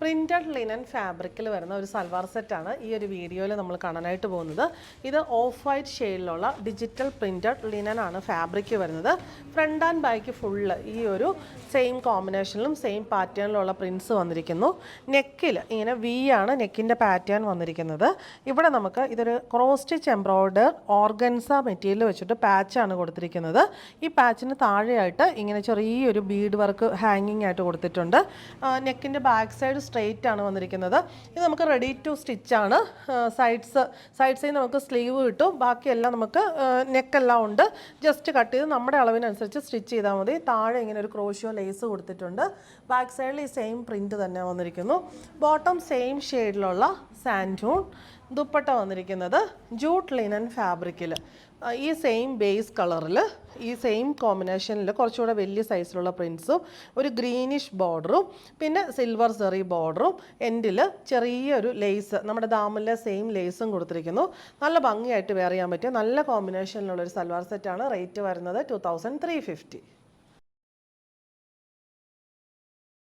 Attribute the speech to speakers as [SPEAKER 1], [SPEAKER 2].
[SPEAKER 1] Printed linen ഫാബ്രിക്കിൽ വരുന്ന ഒരു സൽവാർ സെറ്റാണ് ഈ ഒരു വീഡിയോയിൽ നമ്മൾ കാണാനായിട്ട് പോകുന്നത്. ഇത് ഓഫ് വൈറ്റ് ഷെയ്ഡിലുള്ള ഡിജിറ്റൽ പ്രിൻറ്റഡ് ലിനൻ ആണ് ഫാബ്രിക് വരുന്നത്. ഫ്രണ്ട് ആൻഡ് ബാക്ക് ഫുള്ള് ഈ ഒരു സെയിം കോമ്പിനേഷനിലും സെയിം പാറ്റേണിലുള്ള പ്രിൻറ്റ്സ് വന്നിരിക്കുന്നു. നെക്കിൽ ഇങ്ങനെ വി ആണ് നെക്കിൻ്റെ പാറ്റേൺ വന്നിരിക്കുന്നത്. ഇവിടെ നമുക്ക് ഇതൊരു ക്രോസ് സ്റ്റിച്ച് എംബ്രോയ്ഡർ ഓർഗൻസ മെറ്റീരിയൽ വെച്ചിട്ട് പാച്ചാണ് കൊടുത്തിരിക്കുന്നത്. ഈ പാച്ചിന് താഴെയായിട്ട് ഇങ്ങനെ ചെറിയൊരു ബീഡ് വർക്ക് ഹാങ്ങിങ് ആയിട്ട് കൊടുത്തിട്ടുണ്ട്. നെക്കിൻ്റെ ബാക്ക് സൈഡ് സ്ട്രെയിറ്റ് ആണ് വന്നിരിക്കുന്നത്. ഇത് നമുക്ക് റെഡി ടു സ്റ്റിച്ച് ആണ്. സൈഡ്സിൽ നമുക്ക് സ്ലീവ് കിട്ടും. ബാക്കിയെല്ലാം നമുക്ക് നെക്കെല്ലാം ഉണ്ട്. ജസ്റ്റ് കട്ട് ചെയ്ത് നമ്മുടെ അളവിനനുസരിച്ച് സ്റ്റിച്ച് ചെയ്താൽ മതി. താഴെ ഇങ്ങനെ ഒരു ക്രോഷ്യോ ലേസ് കൊടുത്തിട്ടുണ്ട്. ബാക്ക് സൈഡിൽ ഈ സെയിം പ്രിൻറ്റ് തന്നെ വന്നിരിക്കുന്നു. ബോട്ടം സെയിം ഷെയ്ഡിലുള്ള സാൻഡൂൺ. ദുപ്പട്ട വന്നിരിക്കുന്നത് ജൂട്ട് ലിനൻ ഫാബ്രിക്കിൽ ഈ സെയിം ബേസ് കളറിൽ ഈ സെയിം കോമ്പിനേഷനിൽ കുറച്ചുകൂടെ വലിയ സൈസിലുള്ള പ്രിൻറ്റ്സും ഒരു ഗ്രീനിഷ് ബോർഡറും പിന്നെ സിൽവർ സെറി ബോർഡറും എൻഡിൽ ചെറിയൊരു ലേസ് നമ്മുടെ ദാമിലെ സെയിം ലേസും കൊടുത്തിരിക്കുന്നു. നല്ല ഭംഗിയായിട്ട് വെയർ ചെയ്യാൻ പറ്റിയ നല്ല കോമ്പിനേഷനിലുള്ളൊരു സൽവാർ സെറ്റാണ്. റേറ്റ് വരുന്നത് 2350.